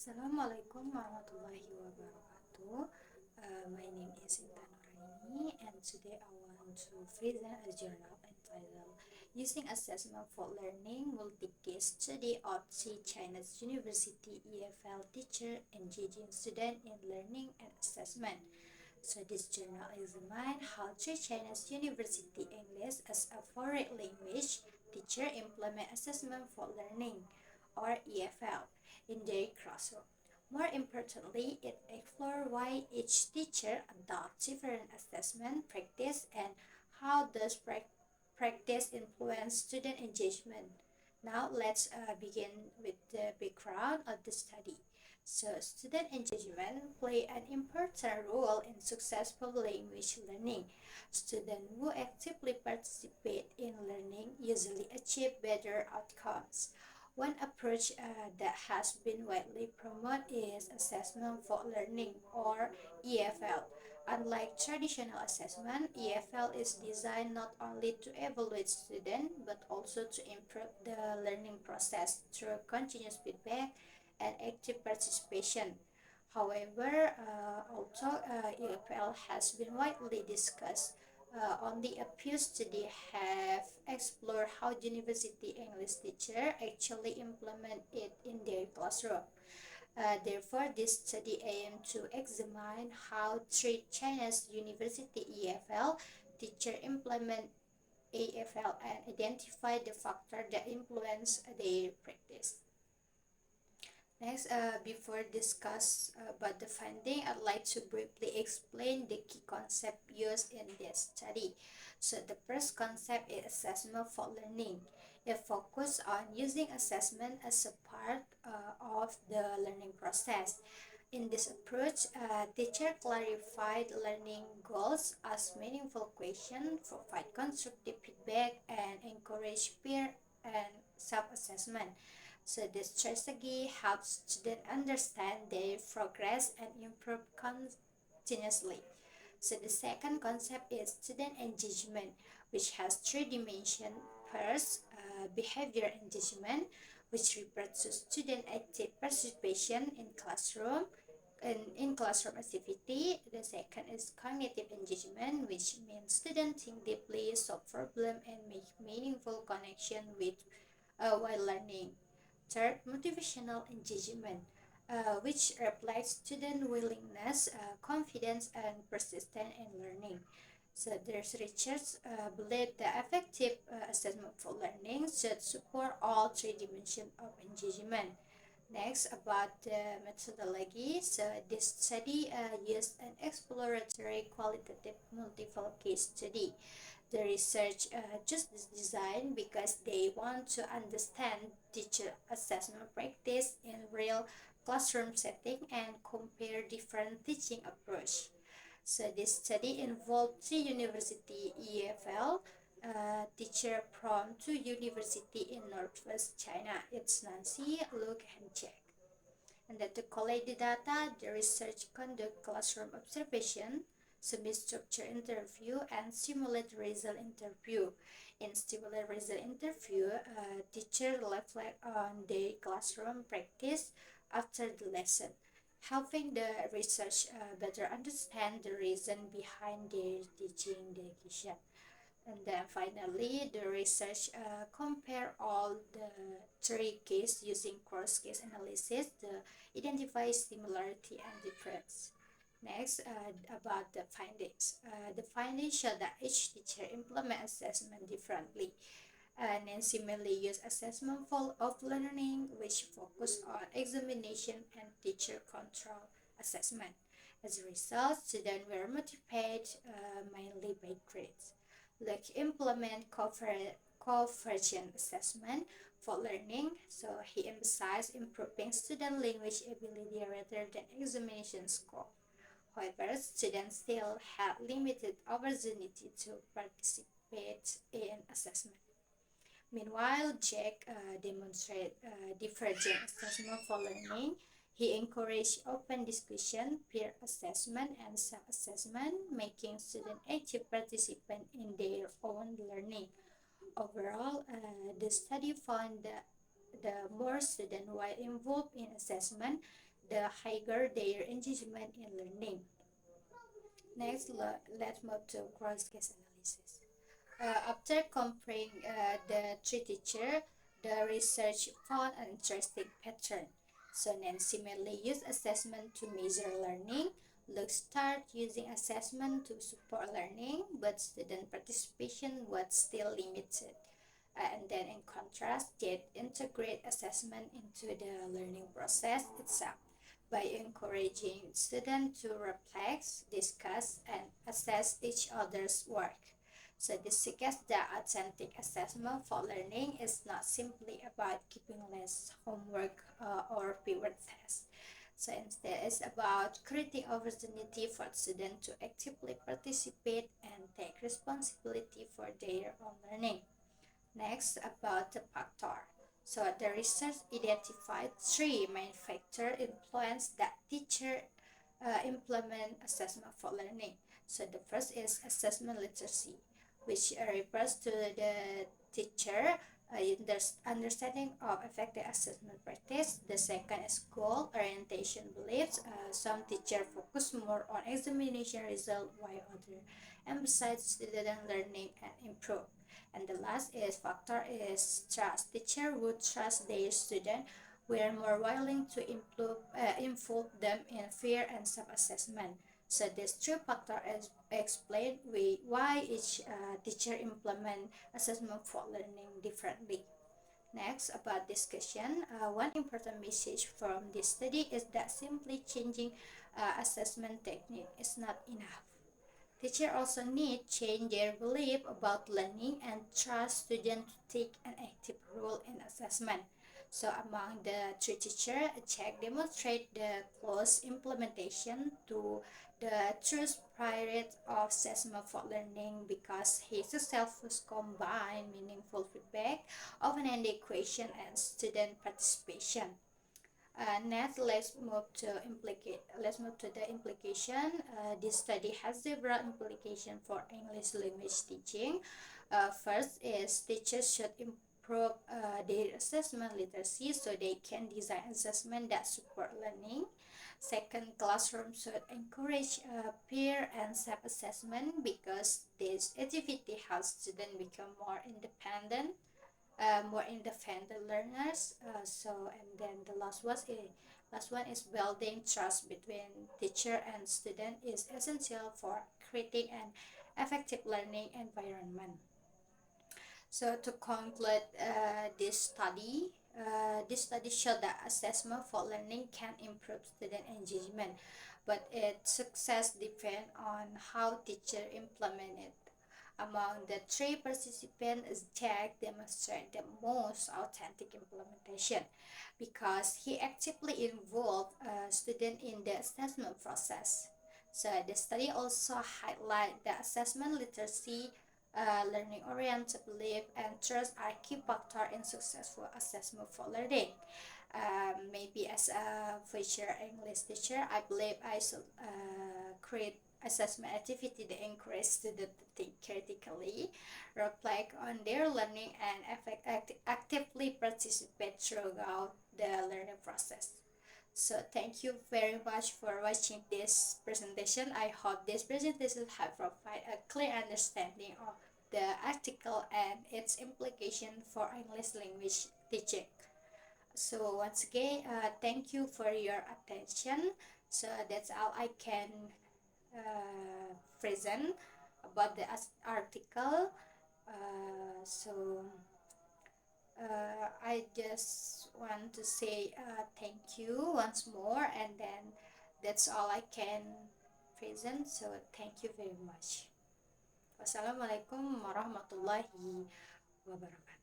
Assalamualaikum warahmatullahi wabarakatuh. My name is Intan Nuraini, and today I want to present a journal entitled Using Assessment for Learning Multi-Case Study of three China's University EFL Teacher Engaging Student in Learning and Assessment. So this journal examines how three Chinese University English as a foreign language teacher implement assessment for learning, or EFL, in their classroom. More importantly, it explores why each teacher adopts different assessment practice and how does practice influence student engagement. Now let's begin with the background of the study. So, student engagement play an important role in successful language learning. Students who actively participate in learning usually achieve better outcomes. One approach that has been widely promoted is assessment for learning, or EFL. Unlike traditional assessment, EFL is designed not only to evaluate students but also to improve the learning process through continuous feedback and active participation. However, although EFL has been widely discussed, only a few studies have explored how university English teachers actually implement it in their classroom. Therefore, this study aims to examine how three Chinese university EFL teachers implement AFL and identify the factors that influence their practice. Next, before discuss about the finding, I'd like to briefly explain the key concept used in this study. So the first concept is assessment for learning. It focuses on using assessment as a part of the learning process. In this approach, teacher clarified learning goals, ask meaningful questions, provide constructive feedback, and encourage peer and self-assessment. So this strategy helps students understand their progress and improve continuously. So the second concept is student engagement, which has three dimensions. First, behavior engagement, which refers to student active participation in classroom activity. The second is cognitive engagement, which means students think deeply, solve problems, and make meaningful connection with while learning. Third, motivational engagement, which reflects student willingness, confidence, and persistence in learning. So there's research believe that effective assessment for learning should support all three dimensions of engagement. Next, about the methodology. So this study used an exploratory qualitative multiple case study. The research just is designed because they want to understand teacher assessment practice in real classroom setting and compare different teaching approach. So this study involved three university EFL teacher from two university in northwest China. It's Nancy, Luke, and Jack. And that to collect the data, the research conduct classroom observation, semi-structure interview, and simulate result interview. In simulate result interview, teacher reflect on their classroom practice after the lesson, helping the research better understand the reason behind their teaching dedication. And then finally, the research compare all the three cases using cross-case analysis to identify similarity and difference. Next, about the findings. The findings show that each teacher implement assessment differently. Nancy mainly used assessment of learning, which focus on examination and teacher control assessment. As a result, students were motivated mainly by grades. Like implement convergent assessment for learning, so he emphasized improving student language ability rather than examination score. However, students still had limited opportunity to participate in assessment. Meanwhile, Jack demonstrated divergent assessment for learning. He encouraged open discussion, peer assessment, and self-assessment, making students active participants in their own learning. Overall, the study found that the more students were involved in assessment, the higher their engagement in learning. Next, let's move to cross-case analysis. After comparing the three teachers, the research found an interesting pattern. So Nancy mainly used assessment to measure learning. Luke started using assessment to support learning, but student participation was still limited. And then in contrast, Jade integrate assessment into the learning process itself by encouraging students to reflect, discuss, and assess each other's work. So this suggests that authentic assessment for learning is not simply about keeping less homework or fewer tests. So instead, it's about creating opportunity for students to actively participate and take responsibility for their own learning. Next, about the factor. So the research identified three main factors influence that teacher implement assessment for learning. So the first is assessment literacy, which refers to the teacher understanding of effective assessment practice. The second is goal orientation beliefs. Some teachers focus more on examination result while others emphasize student learning and improve. And the last is factor is trust. Teacher would trust their student were more willing to involve them in fear and self-assessment. So this three factor is explain why each teacher implement assessment for learning differently. Next, about discussion, one important message from this study is that simply changing assessment technique is not enough. Teachers also need change their belief about learning and trust students to take an active role in assessment. So among the three teachers, check demonstrate the close implementation to the true spirit of assessment for learning because he successfully combined meaningful feedback, open-ended question, and student participation. Next, let's move to the implication. This study has several implications for English language teaching. First is teachers should improve their assessment literacy so they can design assessment that support learning. Second, classrooms should encourage peer and self-assessment because this activity helps students become more independent learners. And then the last one is building trust between teacher and student is essential for creating an effective learning environment. So to conclude this study showed that assessment for learning can improve student engagement, but its success depends on how teacher implement it. Among the three participants, Jack demonstrated the most authentic implementation because he actively involved students in the assessment process. So the study also highlight that assessment literacy, learning oriented belief, and trust are key factors in successful assessment for learning. Maybe as a future English teacher, I believe I should create assessment activity that encourage students to think critically, reflect on their learning, and actively participate throughout the learning process. So thank you very much for watching this presentation. I hope this presentation have provide a clear understanding of the article and its implication for English language teaching. So once again, thank you for your attention. So that's all I can present about the article. I just want to say thank you once more, and then that's all I can present. So thank you very much. Wassalamualaikum warahmatullahi wabarakatuh.